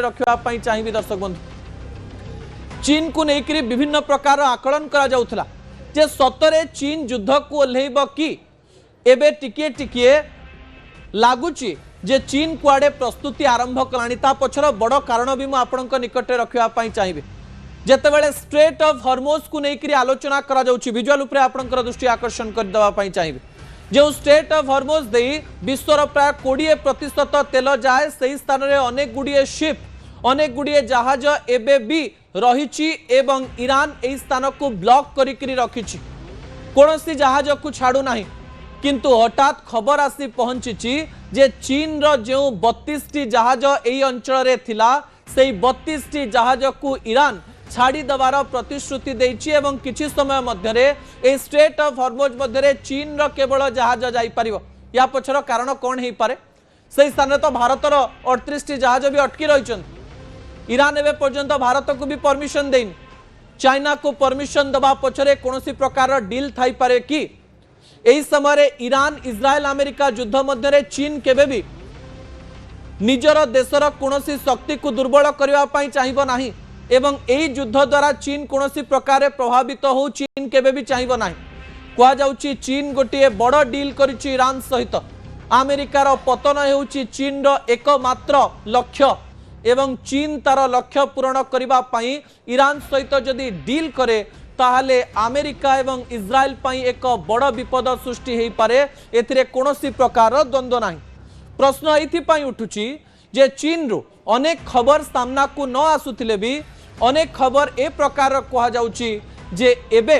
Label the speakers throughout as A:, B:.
A: रखा चाहिए दर्शक बंधु चीन को लेकर विभिन्न प्रकार आकलन करा जाउथला जे सतरे चीन युद्ध को ओह्लैब कि एबे टिकिए टिकिए लगुच जे चीन कुआडे प्रस्तुति आरंभ कलानी ता पछर बड़ कारण भी मुझे निकट रखा चाहिए जितेबाला स्ट्रेट ऑफ हॉर्मोज को लेकर आलोचना करा जाउछि विजुअल उपरे आपनकर दृष्टि आकर्षण कर देवा पई चाहिए जो स्ट्रेट ऑफ हॉर्मोज दे विश्वर प्राय 20% तेल जाए से स्थान में अनेक गुड़िए शिप अनेक गुड़िए जहाज एबे भी रही एवं ईरान ए स्थान को ब्लॉक करिकरी रखिछि कौन सी जहाज को छाड़ू ना किंतु हठात खबर आसी पहुंची जे चीन रो जो 32टी जहाज एई अंचल रे थिला सेई 32टी जहाज को ईरान छाड़ी दबार प्रतिश्रुति देछि एवं किछि समय मध्यरे ए स्ट्रेट ऑफ हॉर्मोज मध्यरे चीन रो केवल जहाज जाई परिबो या पछर कारण कोन हेई पारे सेई स्थान रे तो भारतर 38टी जहाज भी अटकी रहिछन ईरान एबे पर्यंत भारत को भी परमिशन देइन चाइना को परमिशन दबा पछरे कोनोसी प्रकार डील थाई पारे कि एही समय ईरान इस्राएल अमेरिका युद्ध मध्यरे चीन केबे भी निजर देशर कोनोसी शक्ति को दुर्बल करबा पई चाहिबो नाही एवं एही युद्ध द्वारा चीन कोनोसी प्रकार प्रभावित हो चीन केबे भी चाहिबो नाही कहा जाउची चीन गोटे बड़ डील करिछि ईरान सहित अमेरिकार पतन हेउछि चीन रो एकमात्र लक्ष्य एवं चीन तार लक्ष्य पूरण करबा पई ईरान सहित जदि डील करे ताहले अमेरिका एवं इस्राएल पई एक बड़ विपद सृष्टि हेई पारे एथिरे कोनोसी प्रकार द्वंद्व नाही प्रश्न एथि पई उठुछि जे चीन रो अनेक खबर सामना को न आसुथिले भी अनेक खबर ए प्रकार कहा जाउछि जे एबे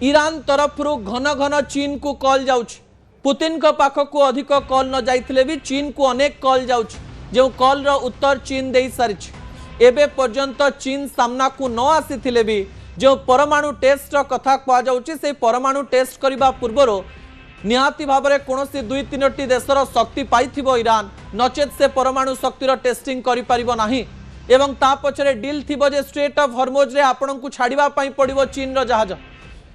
A: ईरान तरफ घन घन चीन को कॉल जाउछि पुतिन को पाख को अधिक कॉल न जाइथिले भी चीन को अनेक कॉल जाउछि जो कॉल रो उत्तर चीन देई सारिछि एबे पर्यंत चीन सामना को न आसीथिले भी जो परमाणु टेस्ट कथा कहा जाउछि से परमाणु टेस्ट करिबा पूर्वरो निहाती भाबरे कोनोसी 2-3टी देशर शक्ति पाइथिबो ईरान नचेत से परमाणु शक्तिर टेस्टिंग करि परिबो नाही एवं ता पछरे डील थिबो जे स्ट्रेट ऑफ हॉर्मोज रे आपन को छाड़िबा पई पड़िबो चीन रो जहाज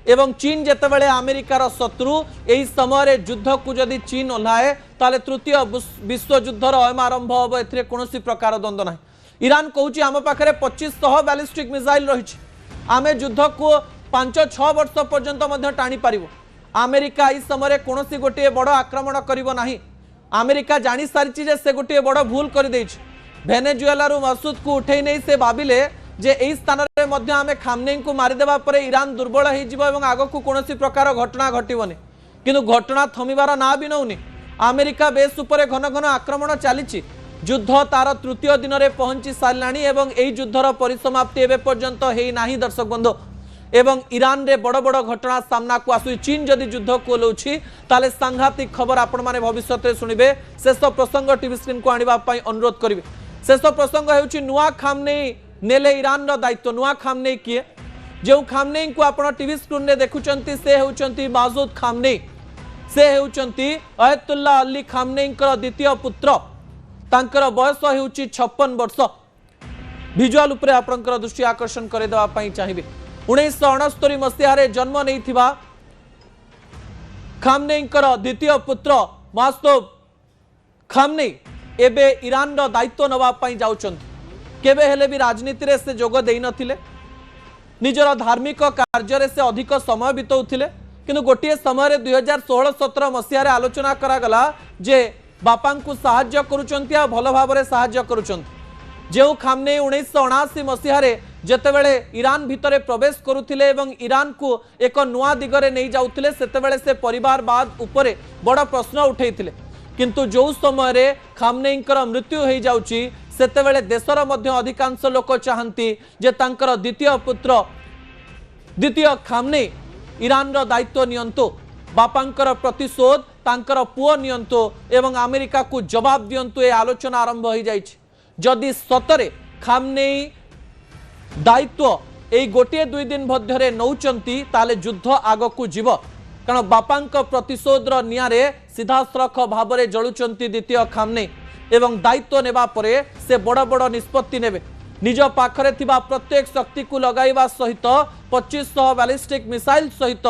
A: एवं चीन जेतेबेले अमेरिकार शत्रु एही समय रे युद्ध को जदि चीन ओल्हाए ताले तृतीय विश्व युद्धर आरंभ होबो एथिरे कोनोसी प्रकार द्वंद्व नाही ईरान कहूँ आम पाखे 2500 बैलिस्टिक मिसाइल रही आमे युद्ध को 5-6 वर्ष पर्यंत टाणी पारिबो अमेरिका इस समय कौन गोटे बड़ आक्रमण करिबो नाही अमेरिका जानी सारी जे से गोटे बड़ भूल कर देछि वेनेजुएला रु मसूद को उठे नहीं से भाविले जे एही स्थान रे मध्य आमे खामनेई को मारिदेबा परे ईरान दुर्बल हो जिवो एवं आगो को कोनोसी प्रकार घटना घटिबोनी किंतु घटना थमिबार ना भी नौनी अमेरिका बेस उपरे घन घन आक्रमण चली युद्ध तार तृतीय दिन में पहुंची साराणी एवं यही युद्धर परिसमाप्ति एवं पर्यंत है नाही दर्शक बंधु एवं ईरान रे बड़ बड़ घटना सामना को आसु चीन जदि युद्ध को ओह्लौछि ताले सांघातिक खबर आपण माने भविष्य में शुणिबे शेष प्रसंग टीवी स्क्रीन को आनिबा पई अनुरोध करिवे शेष प्रसंग हेउछि नुआ खामनेई नेले ईरान रो दायित्व नुआ खामनेई किए जो खामनेई को आपण टीवी स्क्रीन रे देखुचंती से हेउचंती मासूद खामनेई से हेउचंती अयतुल्लाह अली खामनेई द्वितीय पुत्र तांकर बयस हेउछि 56 वर्ष विजुअल उपरे आपनकर दृष्टि आकर्षण करे देवा पई चाहिबे 1969 मसीह जन्म नहीं खामनेईंकर द्वितीय पुत्र मासूद खामनेई एबे ईरान रो दायित्व नवा पई जाउचंती केबे हेले भी राजनीति रे से जोग देई नथिले निजर धार्मिक कार्य रे से अधिक समय बितौथिले किंतु गोटे समय रे 2016-17 मसीह आलोचना करागला जे बापा को साहाय्य करुचंती आ भल भाव में साहाय्य करुचंती जो खामनेई 1979 मसीह जेतेबेले ईरान भितरे प्रवेश करुथिले एवं ईरान को एक नुआ दिगरे नहीं जाउथिले सेतेबेले से परिवारवाद उपरे बड़ प्रश्न उठेइथिले किंतु जो समय रे खामनेईंकर मृत्यु हो जाउची सेतेबेले देशर मध्य अधिकांश लोक चाहंती जे तांकर द्वितीय पुत्र द्वितीय खामनेई ईरान रो दायित्व नियंतु बापांकर प्रतिशोध तांकर पुओ नियंतु एवं अमेरिका को जवाब दियंतु ए आलोचना आरंभ हो जाइछि जदि सतरे खामनेई दायित्व ए गोटे 2 दिन मध्य नौचंती ताले युद्ध आग को जीव कारण बापांक प्रतिशोधर नियारे सीधासलख भाव में जलुचंती द्वितीय खामनेई एवं दायित्व नेबा परे से बड़ बड़ निष्पत्ति नेबे निज पाखरे थिबा प्रत्येक शक्ति को लगाइबा सहित 2500 बैलिस्टिक मिसाइल सहित